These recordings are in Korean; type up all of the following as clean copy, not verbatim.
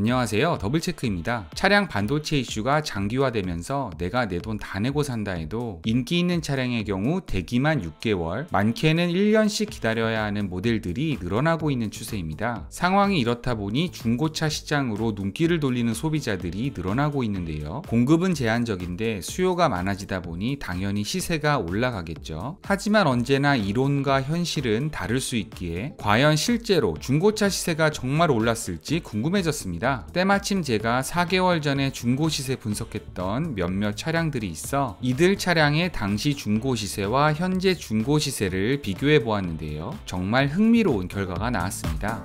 안녕하세요, 더블체크입니다. 차량 반도체 이슈가 장기화되면서 내가 내 돈 다 내고 산다 해도 인기 있는 차량의 경우 대기만 6개월, 많게는 1년씩 기다려야 하는 모델들이 늘어나고 있는 추세입니다. 상황이 이렇다 보니 중고차 시장으로 눈길을 돌리는 소비자들이 늘어나고 있는데요. 공급은 제한적인데 수요가 많아지다 보니 당연히 시세가 올라가겠죠. 하지만 언제나 이론과 현실은 다를 수 있기에 과연 실제로 중고차 시세가 정말 올랐을지 궁금해졌습니다. 때마침 제가 4개월 전에 중고 시세 분석했던 몇몇 차량들이 있어 이들 차량의 당시 중고 시세와 현재 중고 시세를 비교해 보았는데요. 정말 흥미로운 결과가 나왔습니다.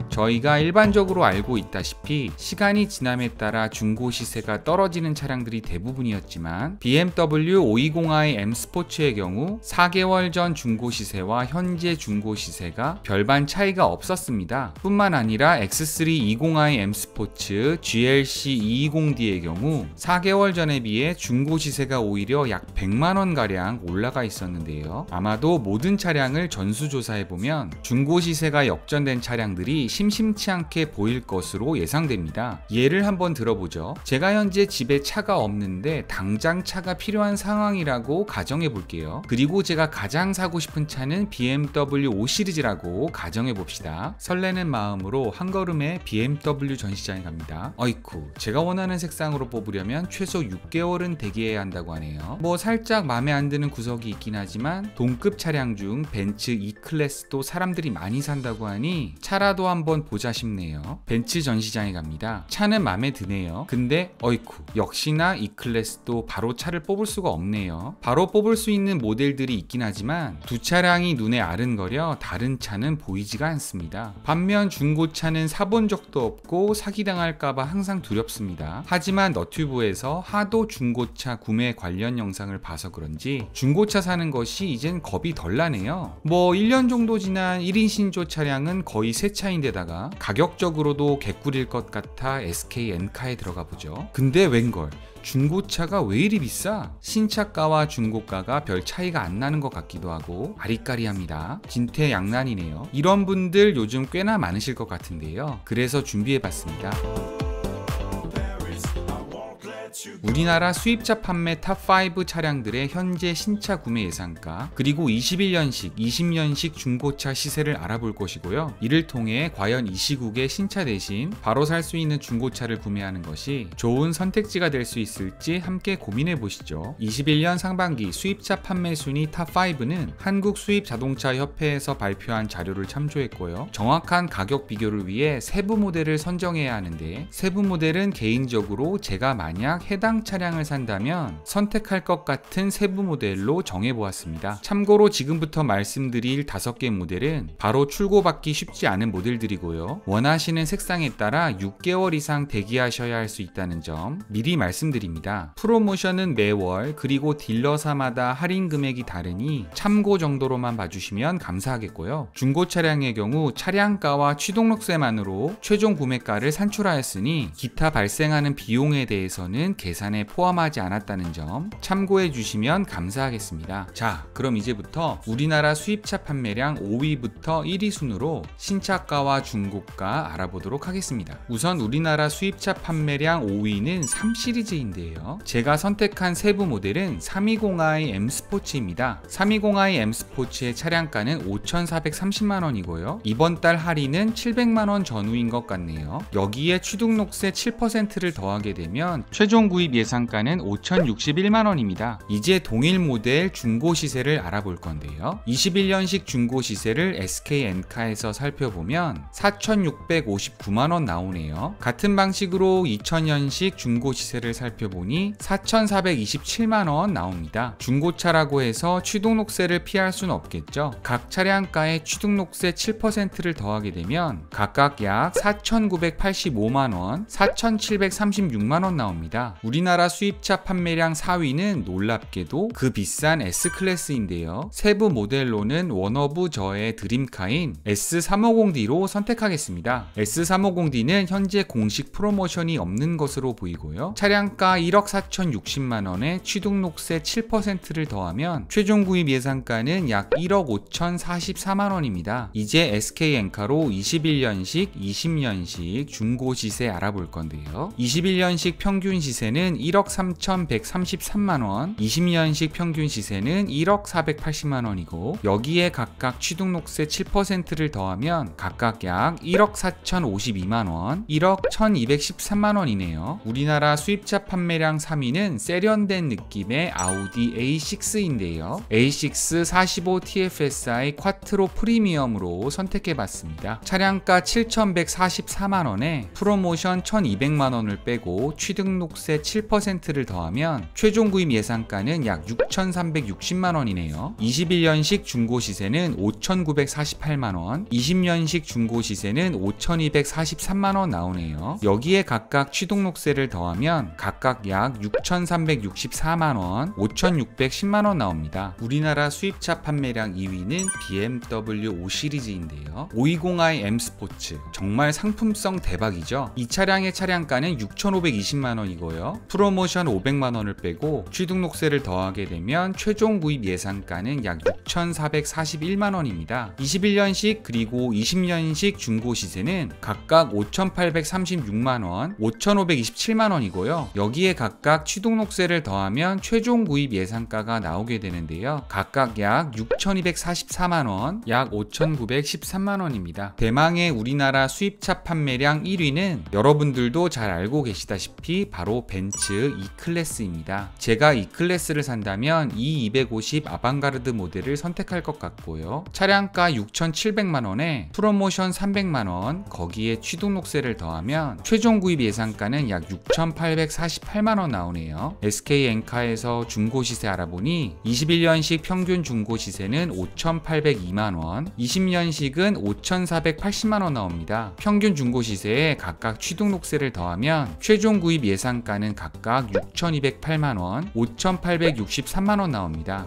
저희가 일반적으로 알고 있다시피 시간이 지남에 따라 중고 시세가 떨어지는 차량들이 대부분이었지만 BMW 520i M 스포츠의 경우 4개월 전 중고 시세와 현재 중고 시세가 별반 차이가 없었습니다. 뿐만 아니라 X3 20i M 스포츠 GLC 220D의 경우 4개월 전에 비해 중고 시세가 오히려 약 100만원 가량 올라가 있었는데요. 아마도 모든 차량을 전수조사해보면 중고 시세가 역전된 차량들이 심심치 않게 보일 것으로 예상됩니다. 예를 한번 들어보죠. 제가 현재 집에 차가 없는데 당장 차가 필요한 상황이라고 가정해 볼게요. 그리고 제가 가장 사고 싶은 차는 BMW 5 시리즈라고 가정해 봅시다. 설레는 마음으로 한 걸음에 BMW 전시장에 갑니다. 어이쿠, 제가 원하는 색상으로 뽑으려면 최소 6개월은 대기해야 한다고 하네요. 뭐 살짝 마음에 안 드는 구석이 있긴 하지만 동급 차량 중 벤츠 E클래스도 사람들이 많이 산다고 하니 차라도 한번 보자 싶네요. 벤츠 전시장에 갑니다. 차는 마음에 드네요. 근데 어이쿠, 역시나 E클래스도 바로 차를 뽑을 수가 없네요. 바로 뽑을 수 있는 모델들이 있긴 하지만 두 차량이 눈에 아른거려 다른 차는 보이지가 않습니다. 반면 중고차는 사본 적도 없고 사기당할까봐 항상 두렵습니다. 하지만 너튜브에서 하도 중고차 구매 관련 영상을 봐서 그런지 중고차 사는 것이 이젠 겁이 덜 나네요. 뭐 1년 정도 지난 1인 신조 차량은 거의 새 차인데다가 가격적으로도 개꿀일 것 같아 SK 엔카에 들어가 보죠. 근데 웬걸, 중고차가 왜 이리 비싸? 신차가와 중고가가 별 차이가 안 나는 것 같기도 하고 아리까리합니다. 진퇴양난이네요. 이런 분들 요즘 꽤나 많으실 것 같은데요. 그래서 준비해봤습니다. 우리나라 수입차 판매 탑5 차량들의 현재 신차 구매 예상가, 그리고 21년식, 20년식 중고차 시세를 알아볼 것이고요. 이를 통해 과연 이 시국에 신차 대신 바로 살 수 있는 중고차를 구매하는 것이 좋은 선택지가 될 수 있을지 함께 고민해 보시죠. 21년 상반기 수입차 판매 순위 탑5는 한국수입자동차협회에서 발표한 자료를 참조했고요. 정확한 가격 비교를 위해 세부 모델을 선정해야 하는데, 세부 모델은 개인적으로 제가 만약 해당 차량을 산다면 선택할 것 같은 세부 모델로 정해보았습니다. 참고로 지금부터 말씀드릴 5개 모델은 바로 출고받기 쉽지 않은 모델들이고요. 원하시는 색상에 따라 6개월 이상 대기하셔야 할 수 있다는 점 미리 말씀드립니다. 프로모션은 매월, 그리고 딜러사마다 할인 금액이 다르니 참고 정도로만 봐주시면 감사하겠고요. 중고 차량의 경우 차량가와 취등록세만으로 최종 구매가를 산출하였으니 기타 발생하는 비용에 대해서는 계산에 포함하지 않았다는 점 참고해 주시면 감사하겠습니다. 자, 그럼 이제부터 우리나라 수입차 판매량 5위부터 1위 순으로 신차가와 중고가 알아보도록 하겠습니다. 우선 우리나라 수입차 판매량 5위는 3시리즈인데요. 제가 선택한 세부 모델은 320i M 스포츠입니다. 320i M 스포츠의 차량가는 5,430만원이고요. 이번 달 할인은 700만원 전후인 것 같네요. 여기에 취등록세 7%를 더하게 되면 최종 구입 예상가는 5,061만원입니다. 이제 동일 모델 중고 시세를 알아볼 건데요. 21년식 중고 시세를 SK 엔카에서 살펴보면 4,659만원 나오네요. 같은 방식으로 2000년식 중고 시세를 살펴보니 4,427만원 나옵니다. 중고차라고 해서 취등록세를 피할 수는 없겠죠. 각 차량가에 취등록세 7%를 더하게 되면 각각 약 4,985만원, 4,736만원 나옵니다. 우리 우리나라 수입차 판매량 4위는 놀랍게도 그 비싼 S클래스인데요. 세부 모델로는 워너브 저의 드림카인 S350D로 선택하겠습니다. S350D는 현재 공식 프로모션이 없는 것으로 보이고요. 차량가 1억 4,060만원에 취등록세 7%를 더하면 최종 구입 예상가는 약 1억 5,044만원입니다. 이제 SK엔카로 21년식, 20년식 중고 시세 알아볼 건데요. 21년식 평균 시세는 1억 3,133만원, 20년식 평균 시세는 1억 480만원이고 여기에 각각 취등록세 7%를 더하면 각각 약 1억 4,052만원, 1억 1,213만원이네요. 우리나라 수입차 판매량 3위는 세련된 느낌의 아우디 A6인데요. A6 45 TFSI 쿼트로 프리미엄으로 선택해봤습니다. 차량가 7,144만원에 프로모션 1,200만원을 빼고 취등록세 7%를 더하면 최종 구입 예상가는 약 6,360만원이네요. 21년식 중고 시세는 5,948만원, 20년식 중고 시세는 5,243만원 나오네요. 여기에 각각 취등록세를 더하면 각각 약 6,364만원, 5,610만원 나옵니다. 우리나라 수입차 판매량 2위는 BMW 5 시리즈인데요. 520i M 스포츠 정말 상품성 대박이죠. 이 차량의 차량가는 6,520만원이고요. 프로모션 500만원을 빼고 취등록세를 더하게 되면 최종 구입 예상가는 약 6,441만원입니다. 21년식 그리고 20년식 중고 시세는 각각 5,836만원, 5,527만원이고요. 여기에 각각 취등록세를 더하면 최종 구입 예상가가 나오게 되는데요. 각각 약 6,244만원, 약 5,913만원입니다. 대망의 우리나라 수입차 판매량 1위는 여러분들도 잘 알고 계시다시피 바로 벤츠 E클래스입니다. 제가 E클래스를 산다면 E250 아방가르드 모델을 선택할 것 같고요. 차량가 6,700만원에 프로모션 300만원, 거기에 취등록세를 더하면 최종 구입 예상가는 약 6,848만원 나오네요. SK엔카에서 중고 시세 알아보니 21년식 평균 중고 시세는 5,802만원, 20년식은 5,480만원 나옵니다. 평균 중고 시세에 각각 취등록세를 더하면 최종 구입 예상가는 각각 6,208만원, 5,863만원 나옵니다.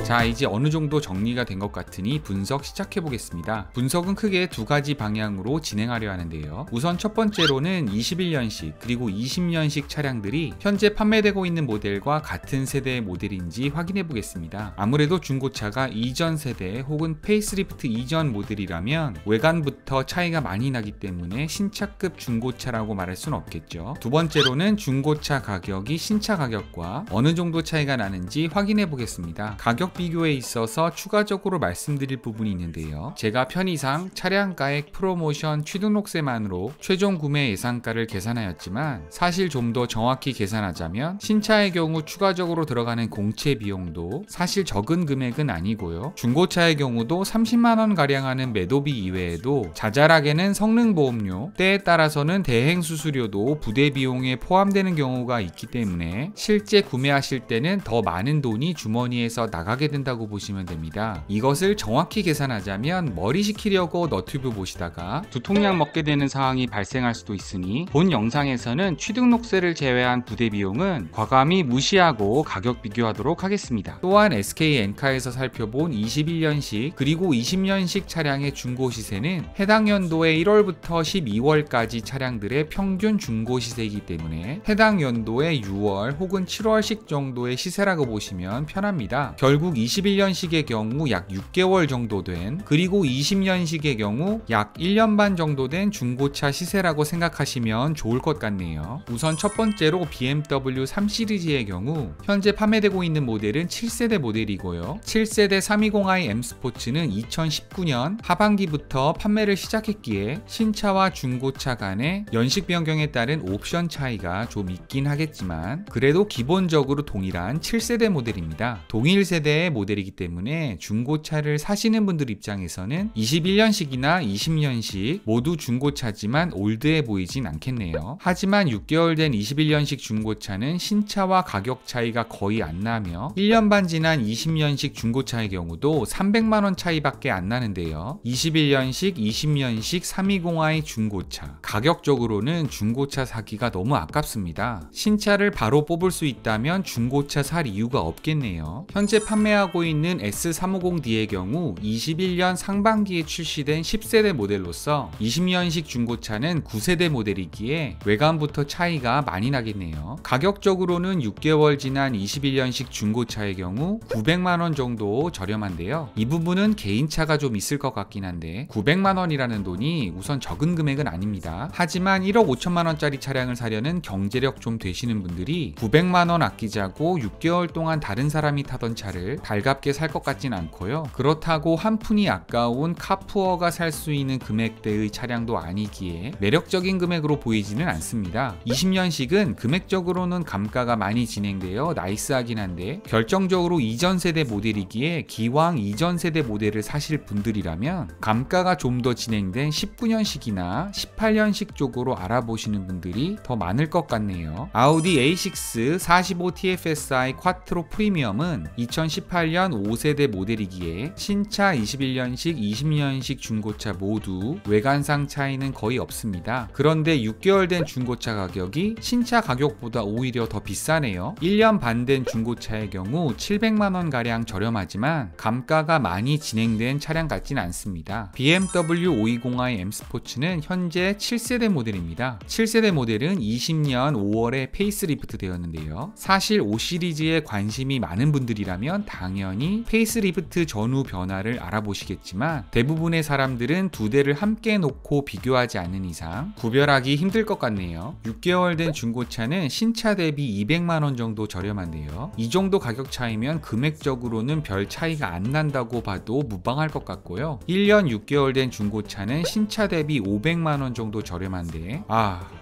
자, 이제 어느 정도 정리가 된 것 같으니 분석 시작해 보겠습니다. 분석은 크게 두 가지 방향으로 진행하려 하는데요. 우선 첫 번째로는 21년식 그리고 20년식 차량들이 현재 판매되고 있는 모델과 같은 세대의 모델인지 확인해 보겠습니다. 아무래도 중고차가 이전 세대 혹은 페이스리프트 이전 모델이라면 외관부터 차이가 많이 나기 때문에 신차급 중고차라고 말할 수는 없겠죠. 두 번째로는 중고차 가격이 신차 가격과 어느 정도 차이가 나는지 확인해 보겠습니다. 가격 비교에 있어서 추가적으로 말씀드릴 부분이 있는데요. 제가 편의상 차량가액, 프로모션, 취등록세만으로 최종 구매 예상가를 계산하였지만 사실 좀 더 정확히 계산하자면 신차의 경우 추가적으로 들어가는 공채 비용도 사실 적은 금액은 아니고요. 중고차의 경우도 30만원 가량 하는 매도비 이외에도 자잘하게는 성능보험료, 때에 따라서는 대행수수료도 부대 비용에 포함되는 경우가 있기 때문에 실제 구매하실 때는 더 많은 돈이 주머니에서 나가게 된다고 보시면 됩니다. 이것을 정확히 계산하자면 머리 식히려고 너튜브 보시다가 두통약 먹게 되는 상황이 발생할 수도 있으니 본 영상에서는 취등록세를 제외한 부대 비용은 과감히 무시하고 가격 비교하도록 하겠습니다. 또한 SK엔카에서 살펴본 21년식 그리고 20년식 차량의 중고 시세는 해당 연도의 1월부터 12월까지 차량들의 평균 중고 시세이기 때문에 해당 연도의 6월 혹은 7월식 정도의 시세라고 보시면 편합니다. 결국 21년식의 경우 약 6개월 정도 된, 그리고 20년식의 경우 약 1년 반 정도 된 중고차 시세라고 생각하시면 좋을 것 같네요. 우선 첫 번째로 BMW 3 시리즈의 경우 현재 판매되고 있는 모델은 7세대 모델이고요. 7세대 320i M 스포츠는 2019년 하반기부터 판매를 시작했기에 신차와 중고차 간의 연식 변경에 따른 옵션 차이가 좀 있긴 하겠지만 그래도 기본적으로 동일한 7세대 모델입니다. 동일 세대의 모델이기 때문에 중고차를 사시는 분들 입장에서는 21년식이나 20년식 모두 중고차지만 올드해 보이진 않겠네요. 하지만 6개월 된 21년식 중고차는 신차와 가격 차이가 거의 안 나며 1년 반 지난 20년식 중고차의 경우도 300만원 차이밖에 안 나는데요. 21년식, 20년식 320i 중고차, 가격적으로는 중고차 사기가 너무 아깝습니다. 신차를 바로 뽑을 수 있다면 중고차 살 이유가 없겠네요. 현재 판매하고 있는 S350D의 경우 21년 상반기에 출시된 10세대 모델로서 20년식 중고차는 9세대 모델이기에 외관부터 차이가 많이 나겠네요. 가격적으로는 6개월 지난 21년식 중고차의 경우 900만원 정도 저렴한데요. 이 부분은 개인차가 좀 있을 것 같긴 한데 900만원이라는 돈이 우선 적은 금액은 아닙니다. 하지만 1억 5천만원짜리 차량을 사려는 경제력 좀 되시는 분들이 900만원 아끼자고 6개월 동안 다른 사람이 타던 차를 달갑게 살 것 같진 않고요. 그렇다고 한 푼이 아까운 카푸어가 살 수 있는 금액대의 차량도 아니기에 매력적인 금액으로 보이지는 않습니다. 20년식은 금액적으로는 감가가 많이 진행되어 나이스하긴 한데 결정적으로 이전 세대 모델이기에 기왕 이전 세대 모델을 사실 분들이라면 감가가 좀 더 진행된 19년식이나 18년식 쪽으로 알아보시는 분들이 더 많을 것 같네요. 아우디 A6 45 TFSI 쿼트로 프리미엄은 2018년 5세대 모델이기에 신차 21년식, 20년식 중고차 모두 외관상 차이는 거의 없습니다. 그런데 6개월 된 중고차 가격이 신차 가격보다 오히려 더 비싸네요. 1년 반 된 중고차의 경우 700만원가량 저렴하지만 감가가 많이 진행된 차량 같진 않습니다. BMW 520i M 스포츠는 현재 7세대 모델입니다. 7세대 모델은 20년 5월에 페이스리프트 되었는데요. 사실 5 시리즈에 관심이 많은 분들이라면 당연히 페이스리프트 전후 변화를 알아보시겠지만 대부분의 사람들은 두 대를 함께 놓고 비교하지 않는 이상 구별하기 힘들 것 같네요. 6개월 된 중고차는 신차 대비 200만원 정도 저렴한데요. 이 정도 가격 차이면 금액적으로는 별 차이가 안 난다고 봐도 무방할 것 같고요. 1년 6개월 된 중고차는 신차 대비 500만원 정도 저렴한데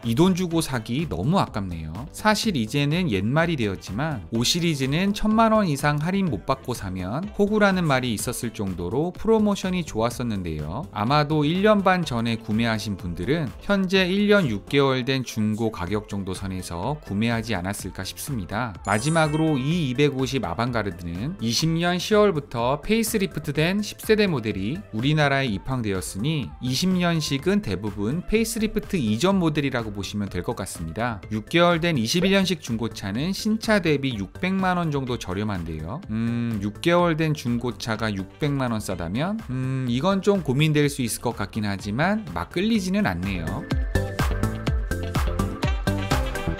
이 돈 주고 사기 너무 아깝네요. 사실 이제는 옛말이 되었지만 5 시리즈는 1000만원 이상 할인 못 받고 사면 호구라는 말이 있었을 정도로 프로모션이 좋았었는데요. 아마도 1년 반 전에 구매하신 분들은 현재 1년 6개월 된 중고 가격 정도 선에서 구매하지 않았을까 싶습니다. 마지막으로 E250 아방가르드는 20년 10월부터 페이스리프트된 10세대 모델이 우리나라에 입항되었으니 20년식은 대부분 페이스리프트 이전 모델이라고 보시면 될 것 같습니다. 6개월 된 21년식 중고차는 신차 대비 600만원 정도 저렴한데요. 6개월 된 중고차가 600만원 싸다면 이건 좀 고민될 수 있을 것 같긴 하지만 막 끌리지는 않네요.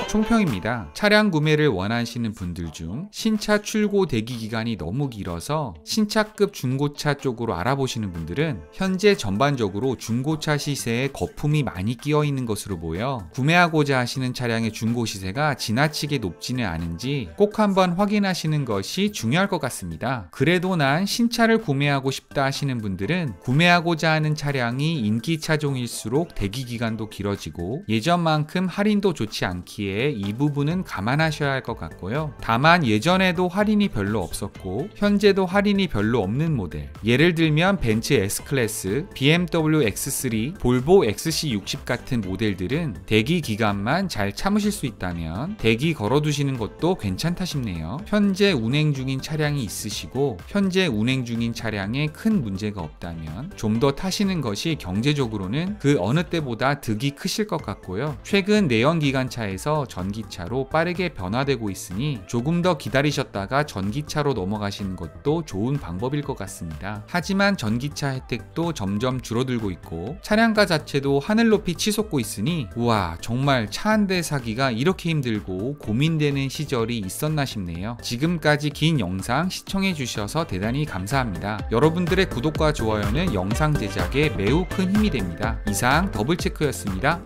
총평입니다. 차량 구매를 원하시는 분들 중 신차 출고 대기 기간이 너무 길어서 신차급 중고차 쪽으로 알아보시는 분들은 현재 전반적으로 중고차 시세에 거품이 많이 끼어 있는 것으로 보여 구매하고자 하시는 차량의 중고 시세가 지나치게 높지는 않은지 꼭 한번 확인하시는 것이 중요할 것 같습니다. 그래도 난 신차를 구매하고 싶다 하시는 분들은 구매하고자 하는 차량이 인기 차종일수록 대기 기간도 길어지고 예전만큼 할인도 좋지 않기에 이 부분은 감안하셔야 할 것 같고요. 다만 예전에도 할인이 별로 없었고 현재도 할인이 별로 없는 모델, 예를 들면 벤츠 S클래스, BMW X3, 볼보 XC60 같은 모델들은 대기 기간만 잘 참으실 수 있다면 대기 걸어두시는 것도 괜찮다 싶네요. 현재 운행 중인 차량이 있으시고 현재 운행 중인 차량에 큰 문제가 없다면 좀 더 타시는 것이 경제적으로는 그 어느 때보다 득이 크실 것 같고요. 최근 내연기관차에서 전기차로 빠르게 변화되고 있으니 조금 더 기다리셨다가 전기차로 넘어가시는 것도 좋은 방법일 것 같습니다. 하지만 전기차 혜택도 점점 줄어들고 있고 차량가 자체도 하늘 높이 치솟고 있으니 우와, 정말 차 한 대 사기가 이렇게 힘들고 고민되는 시절이 있었나 싶네요. 지금까지 긴 영상 시청해 주셔서 대단히 감사합니다. 여러분들의 구독과 좋아요는 영상 제작에 매우 큰 힘이 됩니다. 이상 더블체크였습니다.